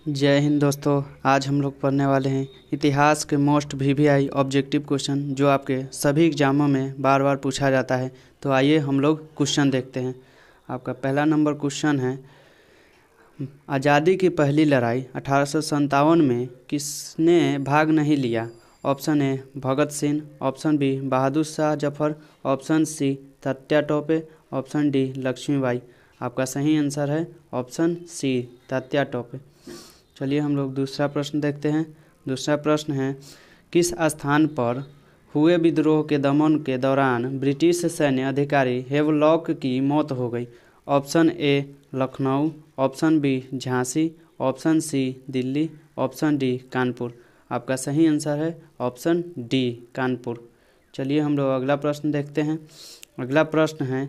जय हिंद दोस्तों। आज हम लोग पढ़ने वाले हैं इतिहास के मोस्ट वीवीआई ऑब्जेक्टिव क्वेश्चन जो आपके सभी एग्जामों में बार बार पूछा जाता है। तो आइए हम लोग क्वेश्चन देखते हैं। आपका पहला नंबर क्वेश्चन है, आज़ादी की पहली लड़ाई 1857 में किसने भाग नहीं लिया? Option A Bhagat Singh, option B Bahadur Shah Zafar, option C Tatya Tope, option D Laxmibai. आपका सही आंसर है ऑप्शन सी तात्या टोपे। चलिए हम लोग दूसरा प्रश्न देखते हैं। दूसरा प्रश्न है, किस स्थान पर हुए विद्रोह के दमन के दौरान ब्रिटिश सैन्य अधिकारी हेवलॉक की मौत हो गई? Option A Lucknow, option B Jhansi, option C Delhi, option D Kanpur. आपका सही आंसर है ऑप्शन डी कानपुर। चलिए हम लोग अगला प्रश्न देखते हैं। अगला प्रश्न है,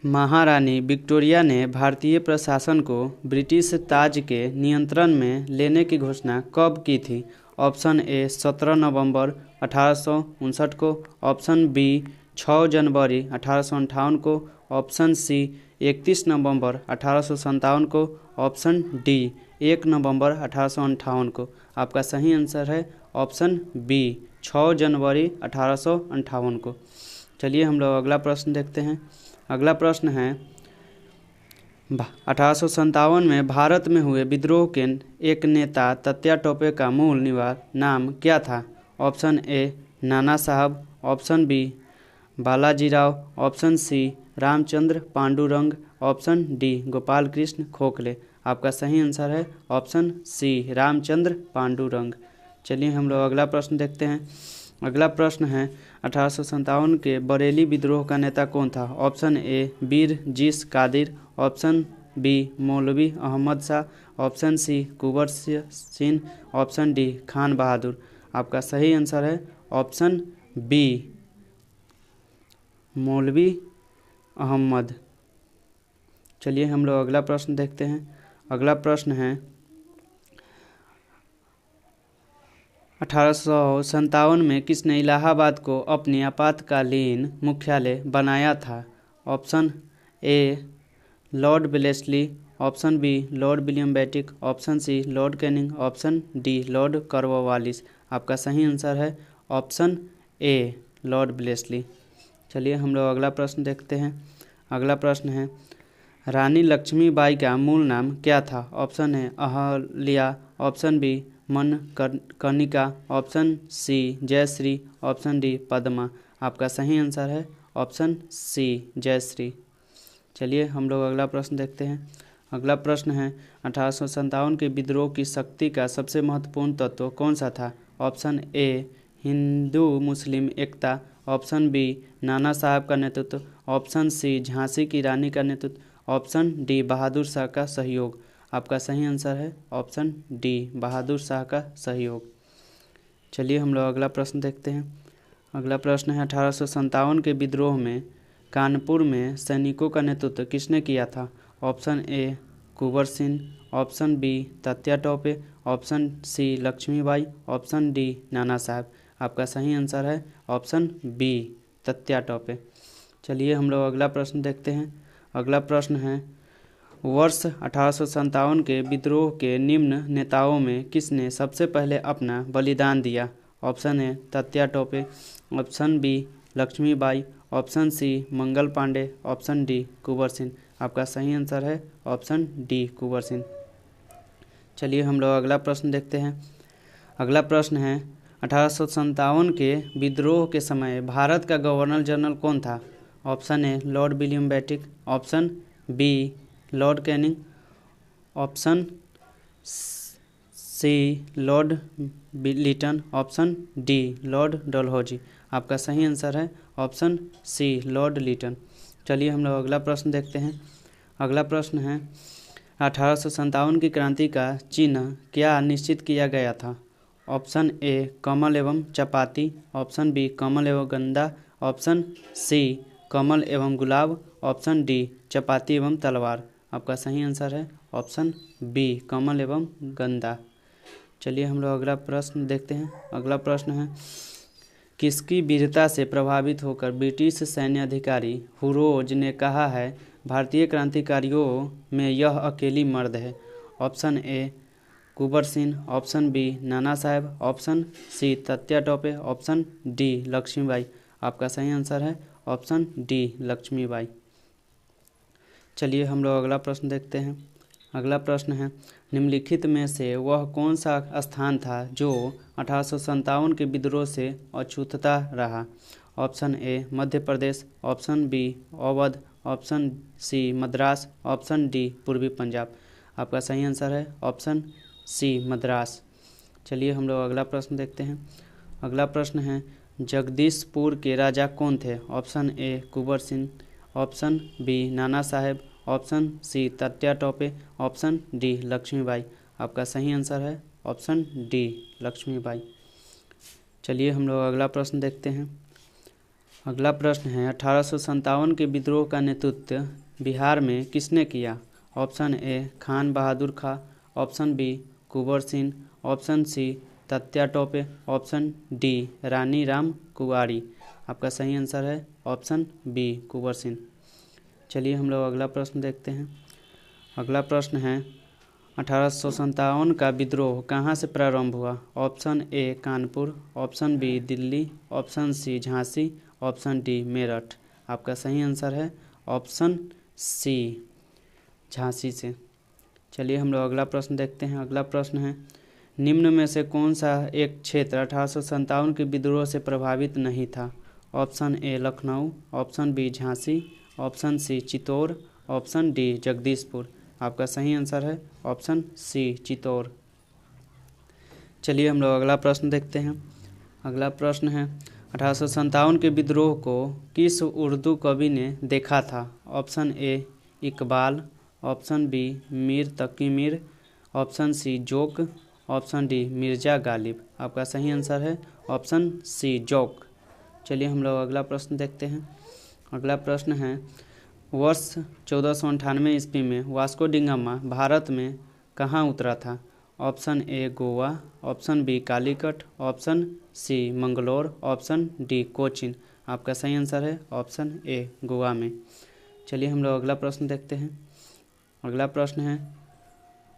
महारानी विक्टोरिया ने भारतीय प्रशासन को ब्रिटिश ताज के नियंत्रण में लेने की घोषणा कब की थी? ऑप्शन ए 17 नवंबर 1859 को, ऑप्शन बी 6 जनवरी 1858 को, ऑप्शन सी 31 नवंबर 1857 को, ऑप्शन डी 1 नवंबर 1858 को। आपका सही आंसर है ऑप्शन बी 6 जनवरी 1858 को। चलिए हम लोग अगला प्रश्न देखते हैं। अगला प्रश्न है, 1857 में भारत में हुए विद्रोह के एक नेता तात्या टोपे का मूल निवास नाम क्या था? Option A Nana Sahib, option B Balajirao, option C Ramchandra Pandurang, option D Gopal Krishna Gokhale. आपका सही आंसर है ऑप्शन सी रामचंद्र पांडुरंग। चलिए हम लोग अगला प्रश्न देखते हैं। अगला प्रश्न है, 1857 के बरेली विद्रोह का नेता कौन था? ऑप्शन ए वीर जीस कादिर, ऑप्शन बी मौलवी अहमद शाह, ऑप्शन सी कुंवर सिंह, ऑप्शन डी खान बहादुर। आपका सही आंसर है ऑप्शन बी मौलवी अहमद। चलिए हम लोग अगला प्रश्न देखते हैं। अगला प्रश्न है, 1857 में किसने इलाहाबाद को अपनी आपातकालीन मुख्यालय बनाया था? Option A Lord Wellesley, option B Lord William Bentinck, option C Lord Canning, option D Lord Cornwallis. आपका सही आंसर है ऑप्शन ए लॉर्ड वेलेस्ली। चलिए हम लोग अगला प्रश्न देखते हैं। अगला प्रश्न है, रानी लक्ष्मीबाई का मूल नाम क्या था? Option A Ahilya, option B Manikarnika, option C Jayashree, option D Padma. आपका सही आंसर है ऑप्शन सी जयश्री। चलिए हम लोग अगला प्रश्न देखते हैं। अगला प्रश्न है, 1857 के विद्रोह की शक्ति का सबसे महत्वपूर्ण तत्व कौन सा था? ऑप्शन ए हिंदू मुस्लिम एकता, ऑप्शन बी नाना साहब का नेतृत्व, ऑप्शन सी झांसी की रानी का नेतृत्व, ऑप्शन डी बहादुर शाह का सहयोग। आपका सही आंसर है ऑप्शन डी बहादुर शाह का सहयोग। चलिए हम लोग अगला प्रश्न देखते हैं। अगला प्रश्न है, 1857 के विद्रोह में कानपुर में सैनिकों का नेतृत्व किसने किया था? Option A Kunwar Singh, option B Tatya Tope, option C Laxmibai, option D Nana Sahib. आपका सही आंसर है ऑप्शन बी तात्या टोपे। चलिए हम लोग अगला प्रश्न देखते हैं। अगला प्रश्न है, वर्ष 1857 के विद्रोह के निम्न नेताओं में किसने सबसे पहले अपना बलिदान दिया? Option A Tatya Tope, option B Laxmibai, option C Mangal Pandey, option D Kunwar Singh. आपका सही आंसर है ऑप्शन डी कुंवर सिंह। चलिए हम लोग अगला प्रश्न देखते हैं। अगला प्रश्न है, 1857 के विद्रोह के समय भारत का गवर्नर जनरल कौन था? Option A Lord William Bentinck, option B Lord Canning, option C Lord Lytton, option D Lord Dalhousie. आपका सही आंसर है ऑप्शन सी लॉर्ड लिटन। चलिए हम लोग अगला प्रश्न देखते हैं। अगला प्रश्न है, 1857 की क्रांति का चिन्ह क्या निश्चित किया गया था? ऑप्शन ए कमल एवं चपाती, ऑप्शन बी कमल एवं गंदा, ऑप्शन सी कमल एवं गुलाब, ऑप्शन डी चपाती एवं तलवार। आपका सही आंसर है ऑप्शन बी कमल एवं गंदा। चलिए हम लोग अगला प्रश्न देखते हैं। अगला प्रश्न है, किसकी वीरता से प्रभावित होकर ब्रिटिश सैन्य अधिकारी हुरोज ने कहा है भारतीय क्रांतिकारियों में यह अकेली मर्द है? Option A Kunwar Singh, option B Nana Sahib, option C Tatya Tope, option D Laxmibai. आपका सही आंसर है ऑप्शन डी लक्ष्मीबाई। चलिए हम लोग अगला प्रश्न देखते हैं। अगला प्रश्न है, निम्नलिखित में से वह कौन सा स्थान था जो 1857 के विद्रोह से अछूतता रहा? Option A Madhya Pradesh, option B Awadh, option C Madras, option D पूर्वी पंजाब। आपका सही आंसर है ऑप्शन सी मद्रास। चलिए हम लोग अगला प्रश्न देखते हैं। अगला प्रश्न है, जगदीशपुर के राजा कौन थे? Option A Kunwar Singh, option B Nana Sahib, option C Tatya Tope, option D Laxmibai. आपका सही आंसर है ऑप्शन डी लक्ष्मीबाई। चलिए हम लोग अगला प्रश्न देखते हैं। अगला प्रश्न है, 1857 के विद्रोह का नेतृत्व बिहार में किसने किया? Option A Khan Bahadur Khan, option B Kunwar Singh, option C Tatya Tope, option D Rani Ram Kunwari. आपका सही आंसर है ऑप्शन बी कुंवर सिंह। चलिए हम लोग अगला प्रश्न देखते हैं। अगला प्रश्न है, 1857 का विद्रोह कहाँ से प्रारंभ हुआ? Option A Kanpur, option B Delhi, option C Jhansi, option D Meerut. आपका सही आंसर है ऑप्शन सी झांसी से। चलिए हम लोग अगला प्रश्न देखते हैं। अगला प्रश्न है, निम्न में से कौन सा एक क्षेत्र 1857 के विद्रोह से प्रभावित नहीं था? Option A Lucknow, option B Jhansi, option C Chittor, option D Jagdishpur. आपका सही आंसर है ऑप्शन सी चित्तौड़। चलिए हम लोग अगला प्रश्न देखते हैं। अगला प्रश्न है, 1857 के विद्रोह को किस उर्दू कवि ने देखा था? Option A Iqbal, option B Mir Taqi Mir, option C Zauq, option D Mirza Ghalib. आपका सही आंसर है ऑप्शन सी जोक। चलिए हम लोग अगला प्रश्न देखते हैं। अगला प्रश्न है, वर्ष 1498 ईस्वी में वास्को डी गामा भारत में कहाँ उतरा था? Option A Goa, option B Calicut, option C Mangalore, option D Cochin. आपका सही आंसर है ऑप्शन ए गोवा में। चलिए हम लोग अगला प्रश्न देखते हैं। अगला प्रश्न है,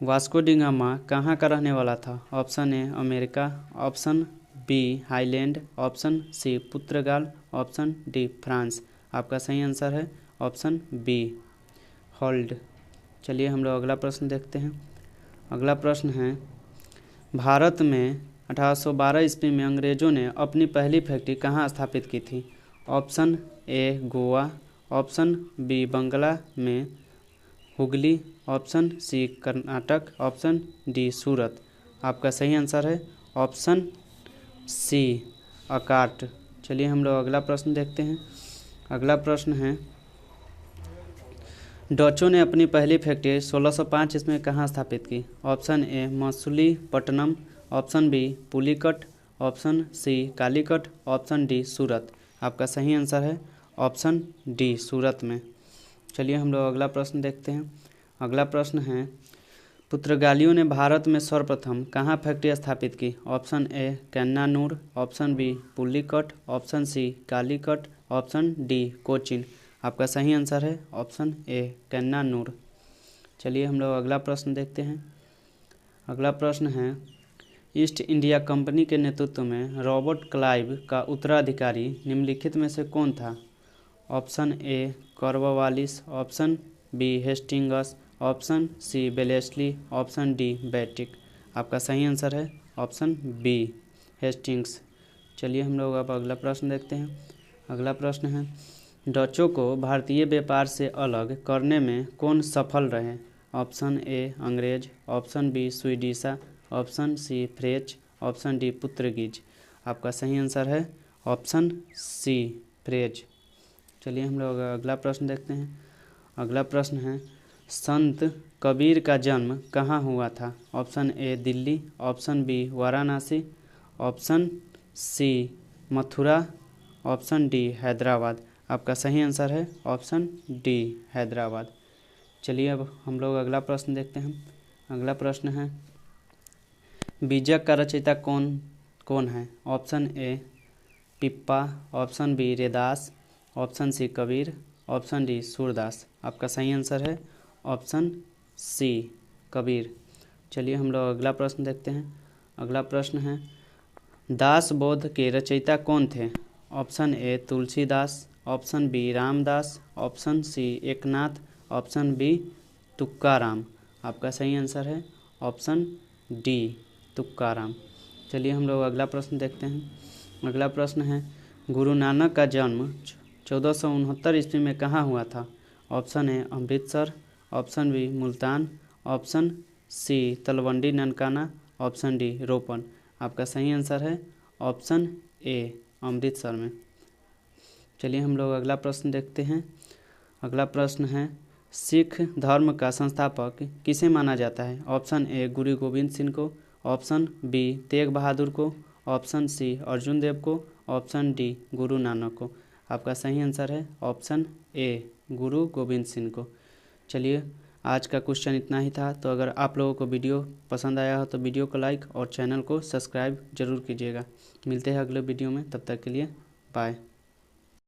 वास्को डी गामा कहाँ का रहने वाला था? Option A America, option B Highland, option C Portugal, option D France. आपका सही आंसर है ऑप्शन बी हॉल्ड। चलिए हम लोग अगला प्रश्न देखते हैं। अगला प्रश्न है, भारत में 1812 ईस्वी में अंग्रेजों ने अपनी पहली फैक्ट्री कहाँ स्थापित की थी? Option A Goa, option B Bangla में Hooghly, option C Karnataka, option D Surat. आपका सही आंसर है ऑप्शन सी अकाट। चलिए हम लोग अगला प्रश्न देखते हैं। अगला प्रश्न है, डचों ने अपनी पहली फैक्ट्री 1605 ईस्वी में कहाँ स्थापित की? Option A Masulipatnam, option B Pulicat, option C Calicut, option D Surat. आपका सही आंसर है ऑप्शन डी सूरत में। चलिए हम लोग अगला प्रश्न देखते हैं। अगला प्रश्न है, पुर्तगालियों ने भारत में सर्वप्रथम कहाँ फैक्ट्री स्थापित की? Option A Cannanore, option B Pulicat, option C Calicut, option D Cochin. आपका सही आंसर है ऑप्शन ए कैन्नानूर। चलिए हम लोग अगला प्रश्न देखते हैं। अगला प्रश्न है, ईस्ट इंडिया कंपनी के नेतृत्व में रॉबर्ट क्लाइव का उत्तराधिकारी निम्नलिखित में से कौन था? Option A Cornwallis, option B Hastings, option C Wellesley, option D Bentinck. आपका सही आंसर है ऑप्शन बी हेस्टिंग्स। चलिए हम लोग अब अगला प्रश्न देखते हैं। अगला प्रश्न है, डचों को भारतीय व्यापार से अलग करने में कौन सफल रहे? ऑप्शन ए अंग्रेज, ऑप्शन बी स्वीडिशा, option C French, option D पुर्तगीज। आपका सही आंसर है ऑप्शन सी फ्रेंच। चलिए हम लोग अगला प्रश्न देखते हैं। अगला प्रश्न है, संत कबीर का जन्म कहाँ हुआ था? Option A Delhi, option B Varanasi, option C Mathura, option D Hyderabad. आपका सही आंसर है ऑप्शन डी हैदराबाद। चलिए अब हम लोग अगला प्रश्न देखते हैं। अगला प्रश्न है, बीजक का रचयिता कौन कौन है? Option A Pipa, option B Raidas, option C Kabir, option D Surdas. आपका सही आंसर है ऑप्शन सी कबीर। चलिए हम लोग अगला प्रश्न देखते हैं। अगला प्रश्न है, दास बोध के रचयिता कौन थे? Option A Tulsidas, option B Ramdas, option C Eknath, option B Tukaram. आपका सही आंसर है ऑप्शन डी तुक्काराम। चलिए हम लोग अगला प्रश्न देखते हैं। अगला प्रश्न है, गुरु नानक का जन्म 1469 ईस्वी में कहाँ हुआ था? Option A Amritsar, option B Multan, option C Talwandi Nankana, option D रोपन। आपका सही आंसर है ऑप्शन ए अमृतसर में। चलिए हम लोग अगला प्रश्न देखते हैं। अगला प्रश्न है, सिख धर्म का संस्थापक किसे माना जाता है? ऑप्शन ए गुरु गोविंद सिंह को, ऑप्शन बी तेग बहादुर को, ऑप्शन सी अर्जुन देव को, ऑप्शन डी गुरु नानक को। आपका सही आंसर है ऑप्शन ए गुरु गोविंद सिंह को। चलिए आज का क्वेश्चन इतना ही था। तो अगर आप लोगों को वीडियो पसंद आया हो तो वीडियो को लाइक और चैनल को सब्सक्राइब जरूर कीजिएगा। मिलते हैं अगले वीडियो में, तब तक के लिए बाय।